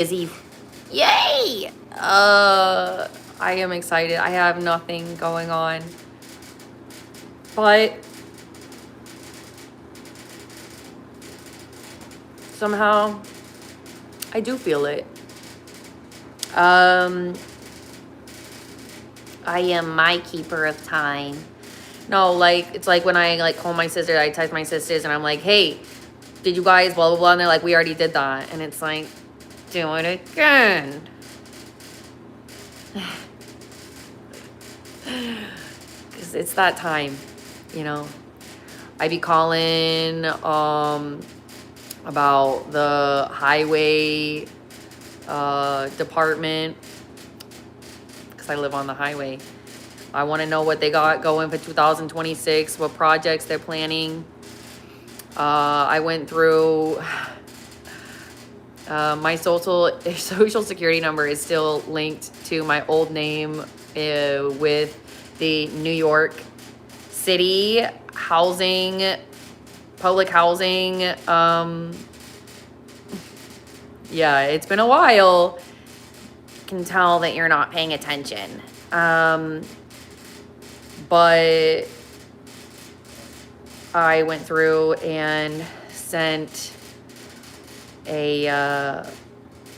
Busy. Yay! I am excited. I have nothing going on. But somehow I do feel it. I am my keeper of time. No, like, it's like when I like call my sister, I text my sisters and I'm like, hey, did you guys blah, blah, blah? And they're like, we already did that. And it's like, do it again. Because it's that time, you know. I be calling about the highway department because I live on the highway. I want to know what they got going for 2026, what projects they're planning. I went through my social security number is still linked to my old name with the New York City public housing. Yeah, it's been a while. You can tell that you're not paying attention. But I went through and sent a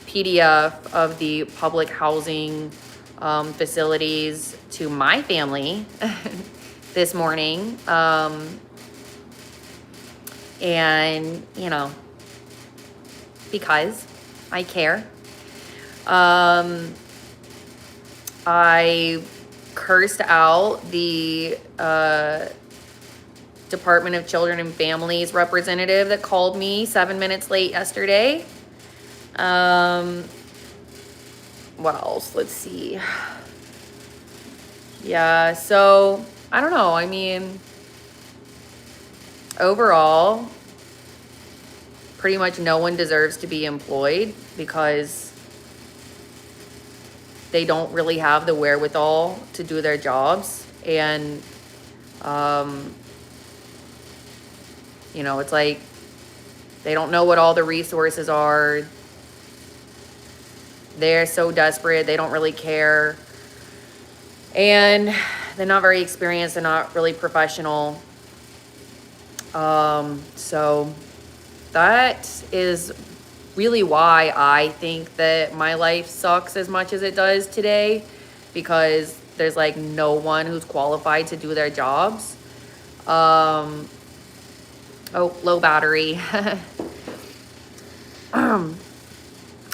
PDF of the public housing facilities to my family this morning. And, you know, because I care. I cursed out the Department of Children and Families representative that called me 7 minutes late yesterday. What else? Let's see. Yeah, so I don't know. I mean, overall, pretty much no one deserves to be employed because they don't really have the wherewithal to do their jobs. And, you know, it's like they don't know what all the resources are. They're so desperate. They don't really care. And they're not very experienced. They're not really professional. So that is really why I think that my life sucks as much as it does today, because there's like no one who's qualified to do their jobs. Oh, low battery.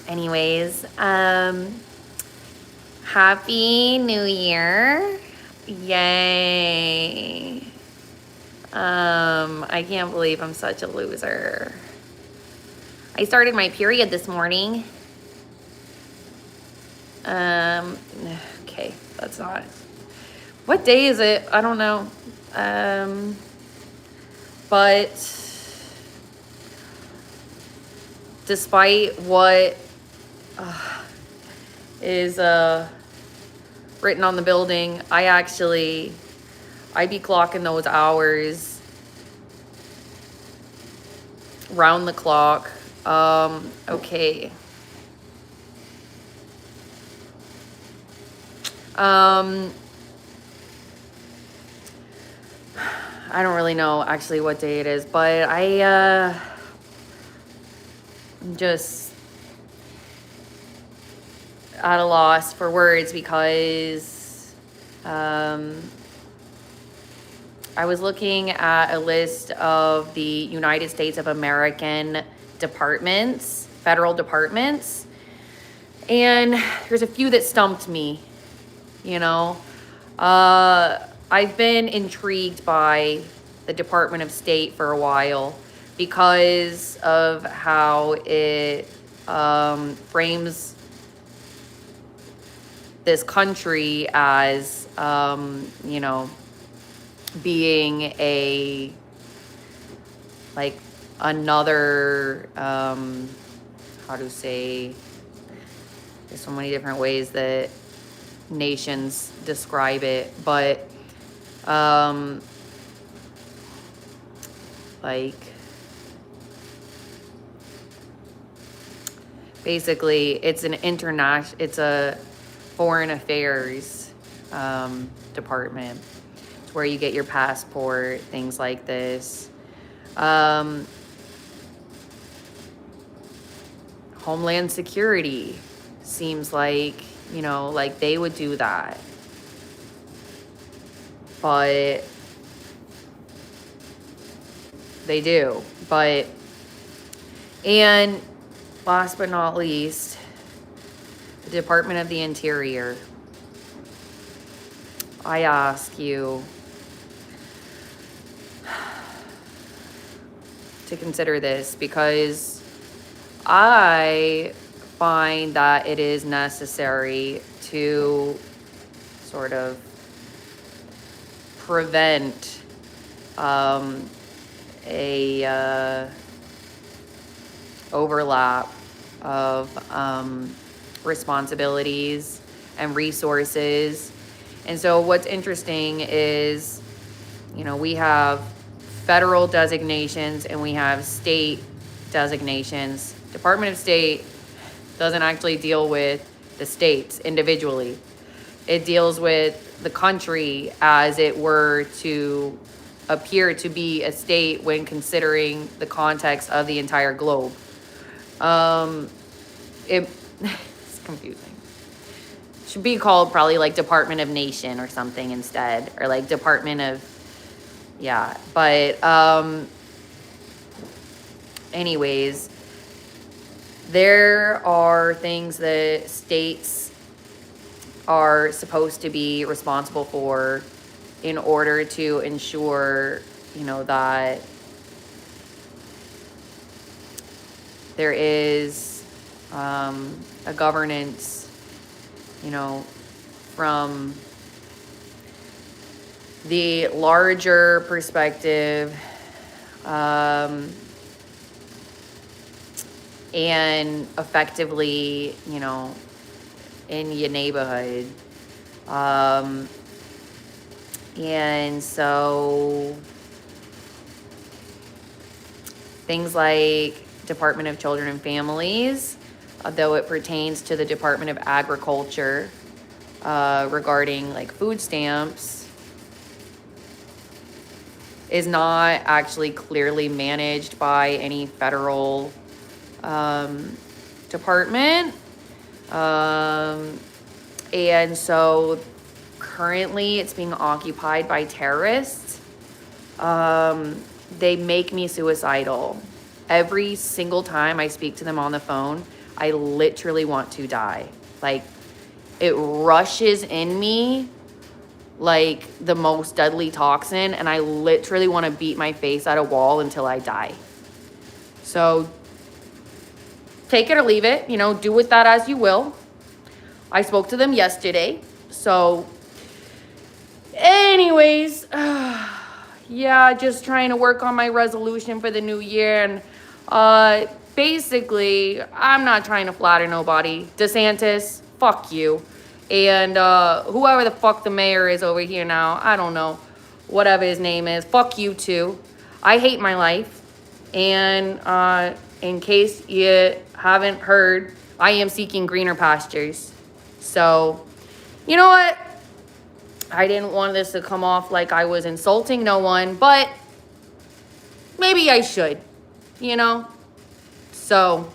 Anyways, Happy New Year. Yay. I can't believe I'm such a loser. I started my period this morning. Okay, that's not. What day is it? I don't know. But despite what is written on the building, I be clocking those hours round the clock. Okay. I don't really know actually what day it is, but I'm just at a loss for words because I was looking at a list of the United States of American departments, federal departments, and there's a few that stumped me, you know. I've been intrigued by the Department of State for a while because of how it frames this country as, you know, being a, like, another, how to say, there's so many different ways that nations describe it, but, like, Basically, it's it's a foreign affairs department. It's where you get your passport, things like this. Homeland Security seems like, like they would do that. But they do. And last but not least, the Department of the Interior. I ask you to consider this, because I find that it is necessary to sort of prevent a overlap of responsibilities and resources. And so what's interesting is, we have federal designations and we have state designations. Department of State doesn't actually deal with the states individually. It deals with the country as it were to appear to be a state when considering the context of the entire globe. It's confusing. Should be called probably like Department of Nation or something instead, or like Department of, yeah. But anyways, there are things that states are supposed to be responsible for in order to ensure, that there is a governance, from the larger perspective, and effectively, in your neighborhood. And so things like Department of Children and Families, though it pertains to the Department of Agriculture, regarding like food stamps, is not actually clearly managed by any federal department. And so currently it's being occupied by terrorists. They make me suicidal. Every single time I speak to them on the phone, I literally want to die. Like, it rushes in me like the most deadly toxin, and I literally want to beat my face at a wall until I die. So take it or leave it, do with that as you will. I spoke to them yesterday. So anyways, yeah, just trying to work on my resolution for the new year. And basically, I'm not trying to flatter nobody. DeSantis, fuck you. And whoever the fuck the mayor is over here now, I don't know, whatever his name is, fuck you too. I hate my life. And in case you haven't heard, I am seeking greener pastures. So, you know what? I didn't want this to come off like I was insulting no one, but maybe I should, So